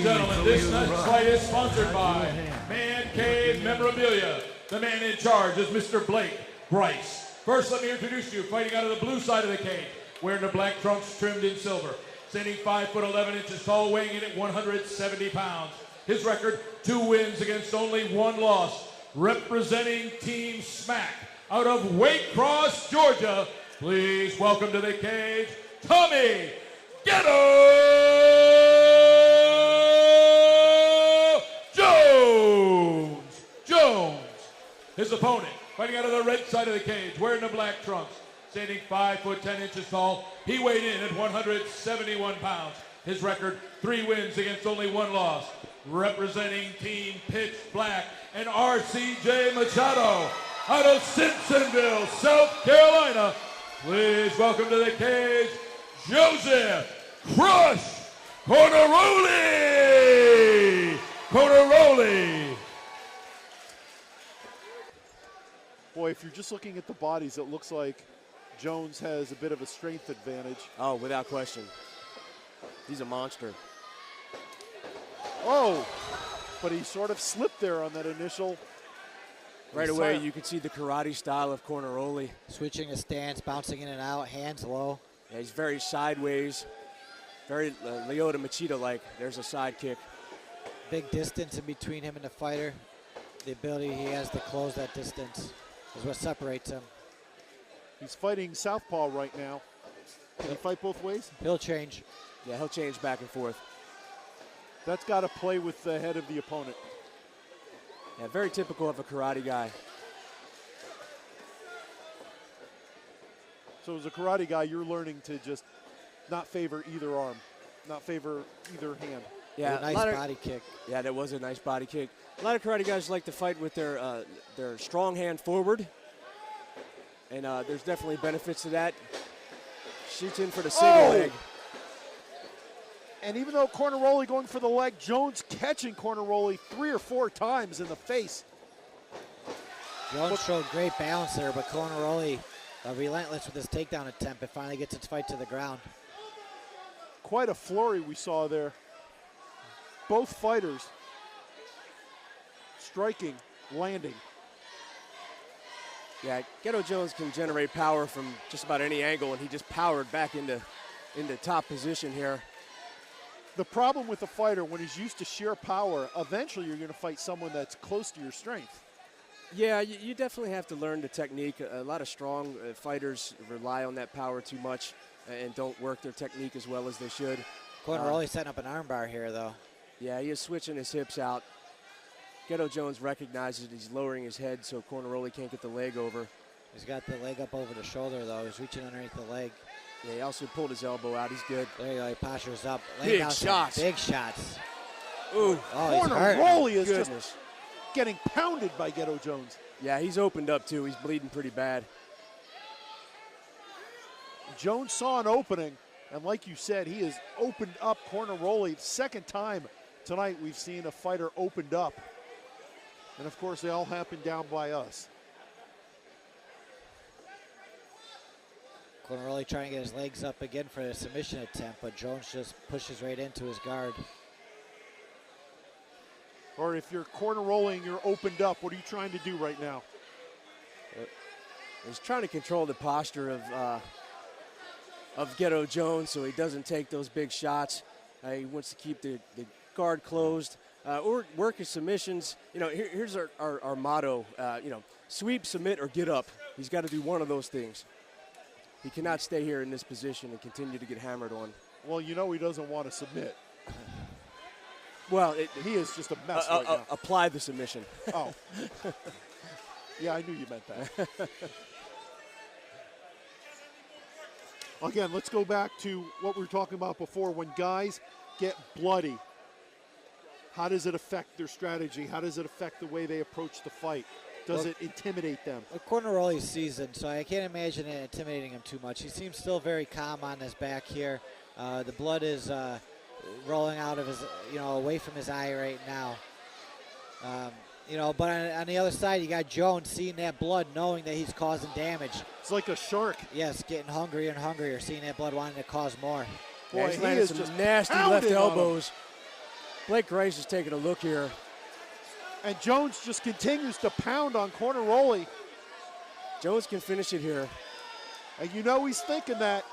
and gentlemen, this next fight is sponsored by Man Cave Memorabilia. The man in charge is Mr. Blake Bryce. First, let me introduce you, fighting out of the blue side of the cage, wearing the black trunks trimmed in silver, standing 5'11" tall, weighing in at 170 pounds. His record, 2 wins against only 1 loss. Representing Team Smack out of Waycross, Georgia, please welcome to the cage, Tommy Ghetto Jones. His opponent, fighting out of the red side of the cage, wearing the black trunks, standing 5'10" tall. He weighed in at 171 pounds. His record, 3 wins against only 1 loss. Representing Team Pitch Black and RCJ Machado out of Simpsonville, South Carolina. Please welcome to the cage, Joseph Crush Corneroli. Boy, if you're just looking at the bodies, it looks like Jones has a bit of a strength advantage. Oh, without question. He's a monster. Oh, but he sort of slipped there on that initial. Right away, you can see the karate style of Corneroli. Switching his stance, bouncing in and out, hands low. Yeah, he's very sideways, very Lyoto Machida-like. There's a side kick. Big distance in between him and the fighter. The ability he has to close that distance is what separates him. He's fighting southpaw right now. Can he fight both ways? He'll change. Yeah, he'll change back and forth. That's got to play with the head of the opponent. Yeah, very typical of a karate guy. So as a karate guy, you're learning to just not favor either arm, not favor either hand. Yeah, nice body kick. Yeah, that was a nice body kick. A lot of karate guys like to fight with their strong hand forward, and there's definitely benefits to that. Shoots in for the single leg. And even though Corneroli going for the leg, Jones catching Corneroli 3 or 4 times in the face. Jones showed great balance there, but Corneroli relentless with his takedown attempt. It finally gets its fight to the ground. Quite a flurry we saw there. Both fighters striking, landing. Yeah, Ghetto Jones can generate power from just about any angle, and he just powered back into top position here. The problem with a fighter, when he's used to sheer power, eventually you're going to fight someone that's close to your strength. Yeah, you definitely have to learn the technique. A lot of strong fighters rely on that power too much and don't work their technique as well as they should. Corneroli setting up an armbar here, though. Yeah, he is switching his hips out. Ghetto Jones recognizes he's lowering his head so Corneroli can't get the leg over. He's got the leg up over the shoulder, though. He's reaching underneath the leg. Yeah, he also pulled his elbow out. He's good. There you go. He postures up. Big shots. Big shots. Ooh. Oh, Corneroli is just getting pounded by Ghetto Jones. Yeah, he's opened up, too. He's bleeding pretty bad. Jones saw an opening, and like you said, he has opened up Corneroli. Second time tonight we've seen a fighter opened up. And, of course, they all happened down by us. Corneroli trying to get his legs up again for a submission attempt, but Jones just pushes right into his guard. Or if you're Corneroli and you're opened up, what are you trying to do right now? He's trying to control the posture of Ghetto Jones so he doesn't take those big shots. He wants to keep the guard closed or work his submissions. You know, here's our motto, sweep, submit, or get up. He's got to do one of those things. He cannot stay here in this position and continue to get hammered on. Well, you know he doesn't want to submit. Well, he is just a mess right now. Apply the submission. Oh. Yeah, I knew you meant that. Again, let's go back to what we were talking about before. When guys get bloody, how does it affect their strategy? How does it affect the way they approach the fight? Does it intimidate them? Well, Corneroli's seasoned, so I can't imagine it intimidating him too much. He seems still very calm on his back here. The blood is rolling out of his, away from his eye right now. But on the other side, you got Jones seeing that blood, knowing that he's causing damage. It's like a shark. Yes, getting hungrier and hungrier, seeing that blood, wanting to cause more. Boy, he's landing some nasty left elbows. Blake Grice is taking a look here. And Jones just continues to pound on Corneroli. Jones can finish it here. And you know he's thinking that.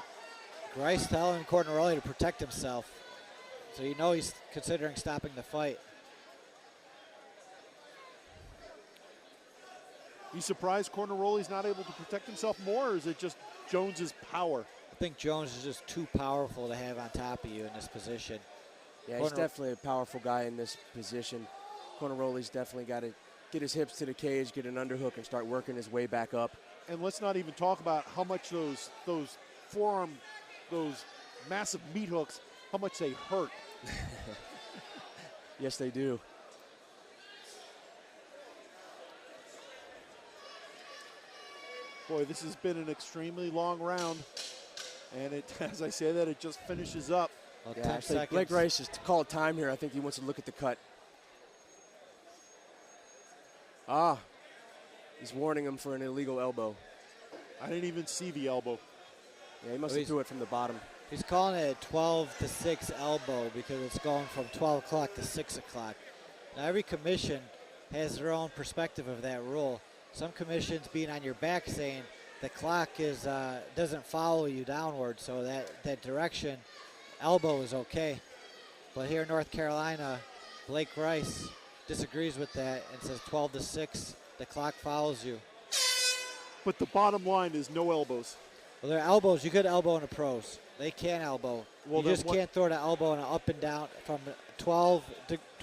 Grice telling Corneroli to protect himself. So you know he's considering stopping the fight. You surprised Corneroli's not able to protect himself more, or is it just Jones's power? I think Jones is just too powerful to have on top of you in this position. Yeah, he's definitely a powerful guy in this position. Corneroli's definitely got to get his hips to the cage, get an underhook, and start working his way back up. And let's not even talk about how much those forearm, those massive meat hooks, how much they hurt. Yes, they do. Boy, this has been an extremely long round. And it, as I say that, it just finishes up. Well, Yeah, 10 I think seconds. Blake Grice is to call it time here. I think he wants to look at the cut. Ah, he's warning him for an illegal elbow. I didn't even see the elbow. Yeah, he must have threw it from the bottom. He's calling it a 12 to 6 elbow because it's going from 12 o'clock to 6 o'clock. Now every commission has their own perspective of that rule. Some commissions being on your back saying the clock is doesn't follow you downward, so that direction elbow is okay. But here in North Carolina, Blake Grice disagrees with that and says 12 to 6, the clock follows you. But the bottom line is no elbows. Well, there are elbows. You could elbow in the pros. They can elbow. Well, you just can't throw the elbow in an up and down from 12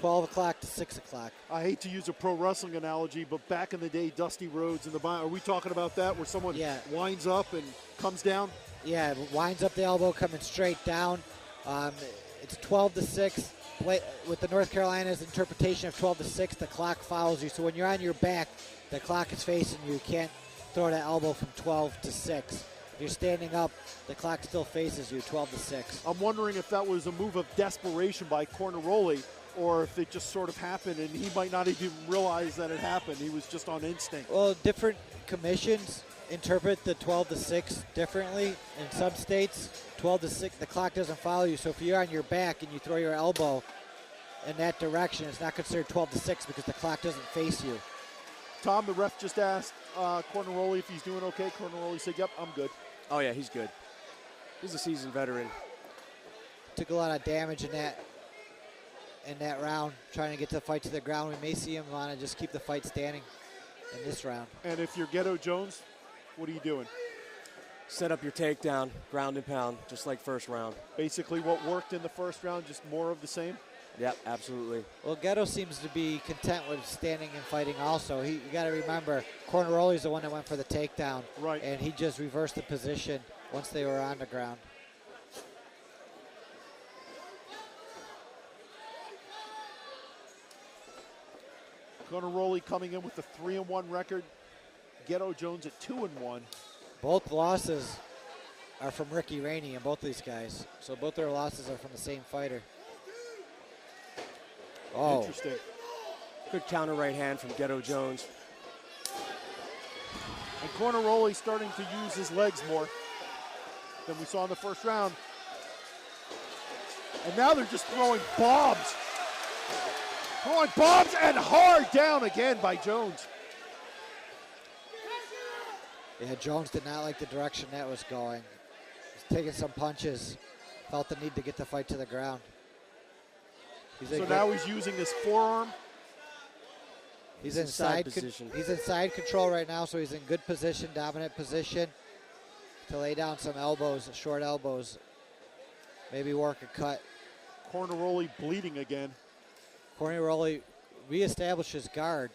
o'clock to 6 o'clock. I hate to use a pro wrestling analogy, but back in the day, Dusty Rhodes in the are we talking about that where someone winds up and comes down? Yeah, it winds up the elbow coming straight down. It's 12 to 6. With the North Carolina's interpretation of 12 to 6, the clock follows you. So when you're on your back, the clock is facing you. You can't throw that elbow from 12 to 6. If you're standing up, the clock still faces you, 12 to 6. I'm wondering if that was a move of desperation by Corneroli or if it just sort of happened and he might not even realize that it happened. He was just on instinct. Well, different commissions interpret the 12 to 6 differently. In some states, 12 to 6, the clock doesn't follow you. So if you're on your back and you throw your elbow in that direction, it's not considered 12 to 6 because the clock doesn't face you. Tom, the ref just asked Corneroli if he's doing okay. Corneroli said, yep, I'm good. Oh, yeah, he's good. He's a seasoned veteran. Took a lot of damage in that round, trying to get the fight to the ground. We may see him want to just keep the fight standing in this round. And if you're Ghetto Jones, what are you doing? Set up your takedown, ground and pound, just like first round. Basically what worked in the first round, just more of the same? Yep, absolutely. Well, Ghetto seems to be content with standing and fighting also. You got to remember, Corneroli's the one that went for the takedown. Right. And he just reversed the position once they were on the ground. Corneroli coming in with a 3-1 record. Ghetto Jones at 2-1. Both losses are from Ricky Rainey and both these guys. So both their losses are from the same fighter. Oh. Interesting. Good counter right hand from Ghetto Jones. And Corneroli starting to use his legs more than we saw in the first round. And now they're just throwing bombs. Throwing bombs and hard down again by Jones. Yeah, Jones did not like the direction that was going. He's taking some punches. Felt the need to get the fight to the ground. So now he's using his forearm. He's in side position. He's in side control right now, so he's in good position, dominant position to lay down some elbows, short elbows. Maybe work a cut. Corneroli bleeding again. Corneroli reestablished his guard,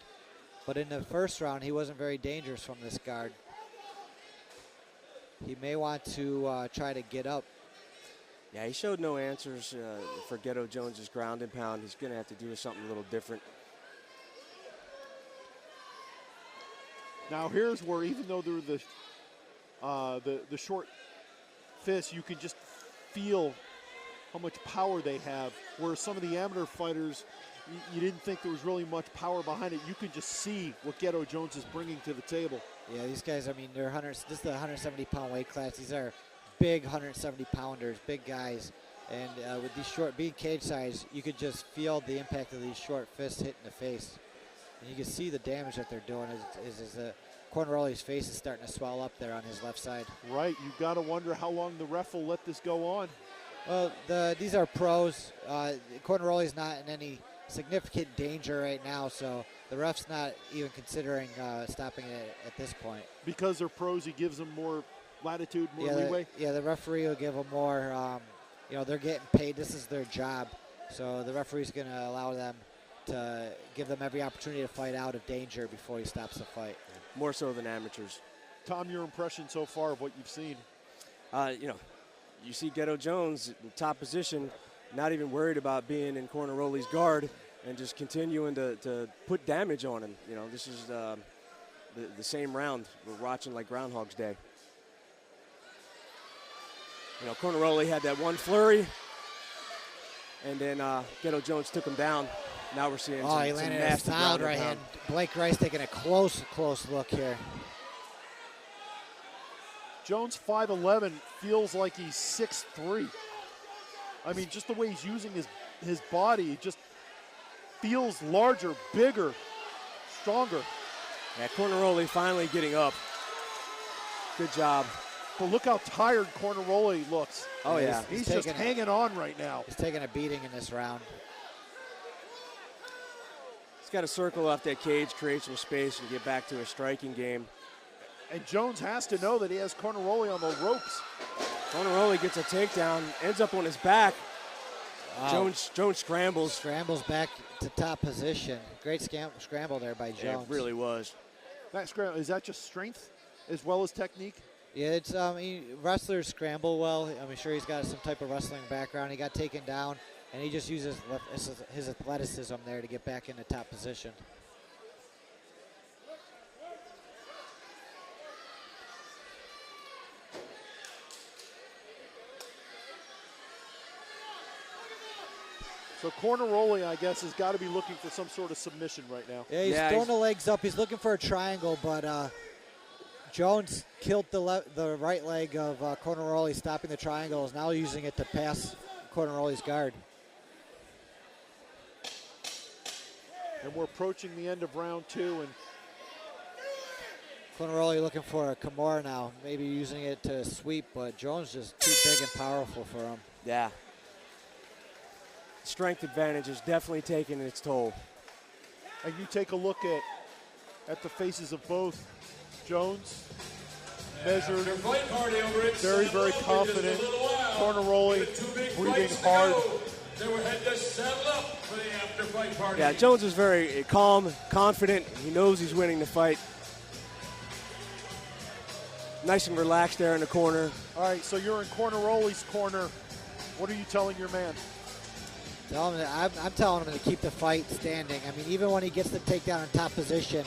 but in the first round, he wasn't very dangerous from this guard. He may want to try to get up. Yeah, he showed no answers for Ghetto Jones's ground and pound. He's going to have to do something a little different. Now here's where, even though they're the short fists, you can just feel how much power they have. Where some of the amateur fighters, you didn't think there was really much power behind it. You can just see what Ghetto Jones is bringing to the table. Yeah, these guys, I mean, this is the 170-pound weight class. These are big 170-pounders, big guys. And with these being cage size, you could just feel the impact of these short fists hitting the face. And you can see the damage that they're doing is Corneroli's face is starting to swell up there on his left side. Right, you've got to wonder how long the ref will let this go on. Well, these are pros. Corneroli's not in any significant danger right now, so the ref's not even considering stopping it at this point. Because they're pros, he gives them more latitude, more leeway? The referee will give them more, they're getting paid. This is their job. So the referee's going to allow them to give them every opportunity to fight out of danger before he stops the fight. More so than amateurs. Tom, your impression so far of what you've seen? You see Ghetto Jones in top position, not even worried about being in Corneroli's guard and just continuing to put damage on him. This is the same round we're watching like Groundhog's Day. Corneroli had that one flurry, and then Ghetto Jones took him down. Now we're seeing he landed a solid right hand. Blake Rice taking a close look here. Jones 5'11", feels like he's 6'3". I mean, just the way he's using his body, it just feels larger, bigger, stronger. Yeah, Corneroli finally getting up. Good job. But look how tired Corneroli looks. Oh, yeah. He's just hanging on right now. He's taking a beating in this round. He's got to circle off that cage, create some space, and get back to a striking game. And Jones has to know that he has Corneroli on the ropes. Corneroli gets a takedown, ends up on his back. Wow. Jones scrambles. Scrambles back to top position. Great scramble there by Jones. Yeah, it really was. That scramble, is that just strength as well as technique? Yeah, it's wrestlers scramble well. I'm sure he's got some type of wrestling background. He got taken down, and he just uses his athleticism there to get back into top position. So Corneroli, I guess, has got to be looking for some sort of submission right now. Yeah, he's throwing the legs up. He's looking for a triangle, but Jones killed the right leg of Corneroli, stopping the triangle. Is now using it to pass Corneroli's guard. And we're approaching the end of round 2, and Corneroli looking for a Kimura now, maybe using it to sweep, but Jones just too big and powerful for him. Yeah. Strength advantage is definitely taking its toll. And you take a look at the faces of both. Jones measured, very, very confident. Corneroli breathing hard. They were head to settle up for the after-fight party. Yeah, Jones is very calm, confident. He knows he's winning the fight. Nice and relaxed there in the corner. All right, so you're in Corneroli's corner. What are you telling your man? I'm telling him to keep the fight standing. I mean, even when he gets the takedown in top position,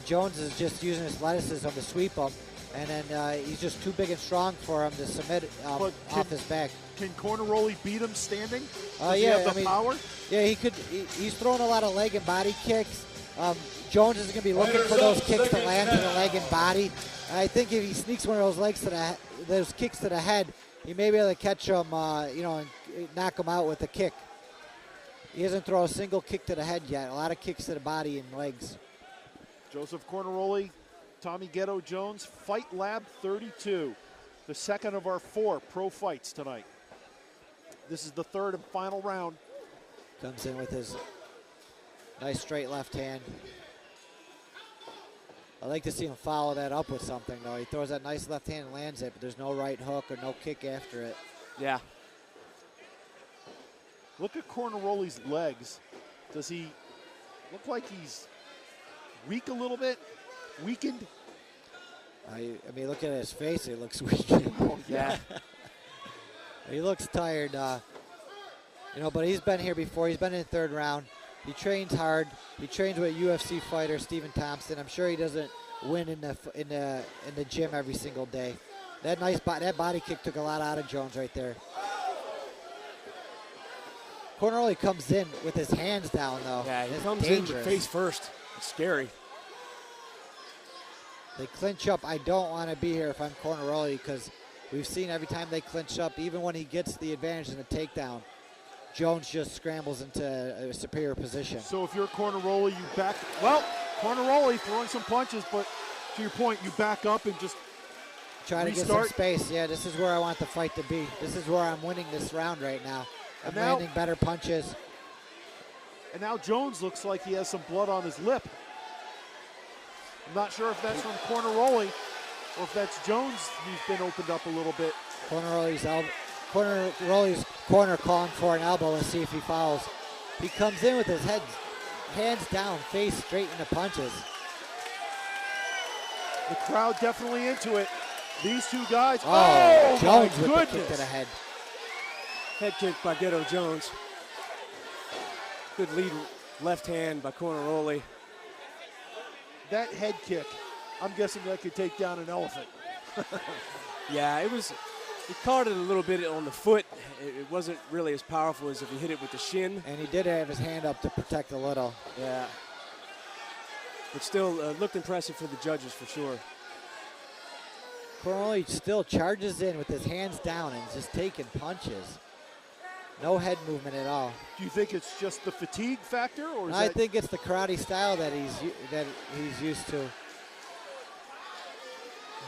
Jones is just using his athleticism to sweep him, and then he's just too big and strong for him to submit off his back. Can Corneroli beat him standing? Does he have the power? Yeah, he could. He's throwing a lot of leg and body kicks. Jones is going to be looking for those kicks to land to the leg and body. I think if he sneaks one of those kicks to the head, he may be able to catch him, and knock him out with a kick. He hasn't thrown a single kick to the head yet. A lot of kicks to the body and legs. Joseph Corneroli, Tommy Ghetto Jones, Fight Lab 32, the second of our 4 pro fights tonight. This is the third and final round. Comes in with his nice straight left hand. I'd like to see him follow that up with something, though. He throws that nice left hand and lands it, but there's no right hook or no kick after it. Yeah. Look at Corneroli's legs. Does he look like he's weak a little bit? Weakened? I mean, look at his face. He looks weakened. Oh, yeah. He looks tired. But he's been here before. He's been in the third round. He trains hard. He trains with UFC fighter Stephen Thompson. I'm sure he doesn't win in the gym every single day. That body kick took a lot out of Jones right there. Corneroli comes in with his hands down, though. Yeah, he comes dangerous. in with face first. It's scary. They clinch up. I don't want to be here if I'm Corneroli because We've seen every time they clinch up, even when he gets the advantage in the takedown, Jones just scrambles into a superior position. So if you're Corneroli, you back. Well, Corneroli throwing some punches, but to your point, you back up and just try to restart. get some space. Yeah, this is where I want the fight to be. This is where I'm winning this round right now. I'm landing better punches. And now Jones looks like he has some blood on his lip. I'm not sure if that's from Corneroli or if that's Jones who's been opened up a little bit. Corneroli's corner calling for an elbow. Let's see if he fouls. He comes in with his hands down, face straight into punches. The crowd definitely into it. These two guys. Oh, Jones my with goodness. the kick to the head. Head kick by Ghetto Jones. Good lead left hand by Corneroli. That head kick, I'm guessing that could take down an elephant. Yeah, he caught it a little bit on the foot. It wasn't really as powerful as if he hit it with the shin. And he did have his hand up to protect a little. Yeah. But still looked impressive for the judges for sure. Corneroli still charges in with his hands down and just taking punches. No head movement at all. Do you think it's just the fatigue factor, or is I think it's the karate style that he's used to.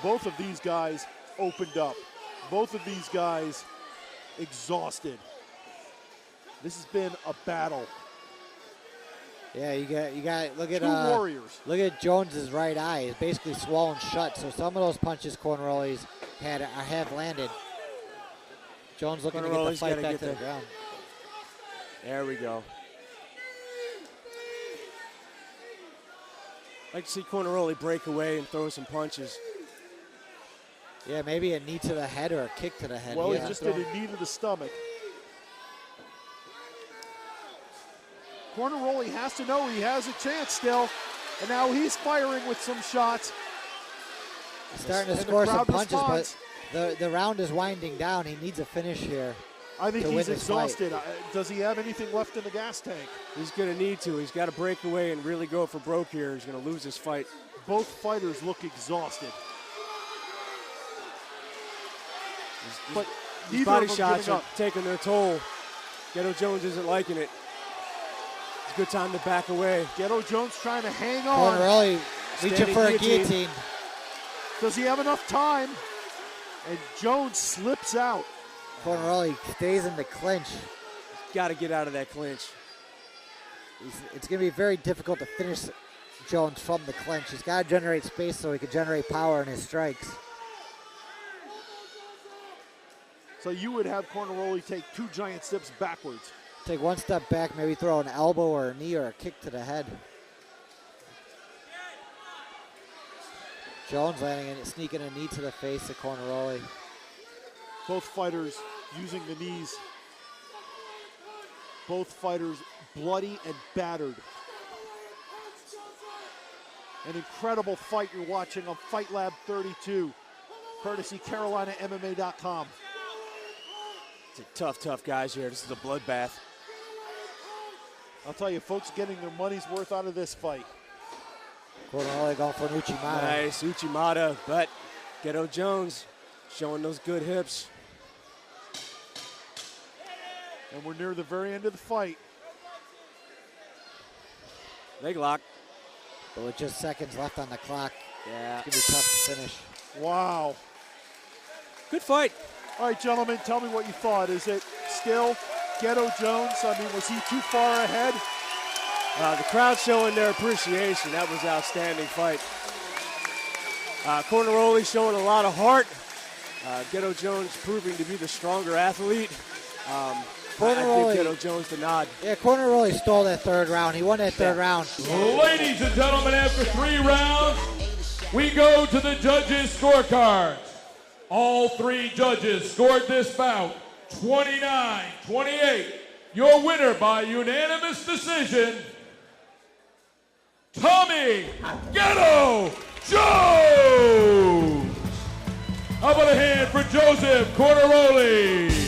both of these guys opened up? Both of these guys exhausted. This has been a battle. Yeah, you got look at Two warriors. Look at Jones's right eye. It's basically swollen shut. So some of those punches Corneroli's have landed. Jones looking to get the fight back to the ground. There we go. Like to see Corneroli break away and throw some punches. Yeah, maybe a knee to the head or a kick to the head. Well, he just did a knee to the stomach. Corneroli has to know he has a chance still, and now he's firing with some shots. He's starting to score some punches, but the round is winding down. He needs a finish here. I think he's exhausted. Does he have anything left in the gas tank? He's going to need to. He's got to break away and really go for broke here. He's going to lose this fight. Both fighters look exhausted. But these body shots are taking their toll. Ghetto Jones isn't liking it. It's a good time to back away. Ghetto Jones trying to hang on. Corneroli reaching for a guillotine. Does he have enough time? And Jones slips out. Corneroli stays in the clinch. Got to get out of that clinch. It's going to be very difficult to finish Jones from the clinch. He's got to generate space so he can generate power in his strikes. So you would have Corneroli take two giant steps backwards. Take one step back, maybe throw an elbow or a knee or a kick to the head. Jones landing and sneaking a knee to the face of Corneroli. Both fighters using the knees. Both fighters bloody and battered. An incredible fight you're watching on Fight Lab 32, courtesy CarolinaMMA.com. It's a tough guys here. This is a bloodbath. I'll tell you, folks getting their money's worth out of this fight. Corneroli going for an Uchimata. Nice Uchimata, but Ghetto Jones showing those good hips. And we're near the very end of the fight. Leg lock. But with just seconds left on the clock, yeah, it's going to be tough to finish. Wow. Good fight. All right, gentlemen, tell me what you thought. Is it still Ghetto Jones? I mean, was he too far ahead? The crowd showing their appreciation. That was an outstanding fight. Corneroli showing a lot of heart. Ghetto Jones proving to be the stronger athlete. I give Ghetto Jones the nod. Yeah, Corneroli stole that third round. He won that third round. Ladies and gentlemen, after 3 rounds, we go to the judges' scorecards. All 3 judges scored this bout 29-28. Your winner by unanimous decision, Tommy Ghetto Jones. How about a hand for Joseph Corneroli?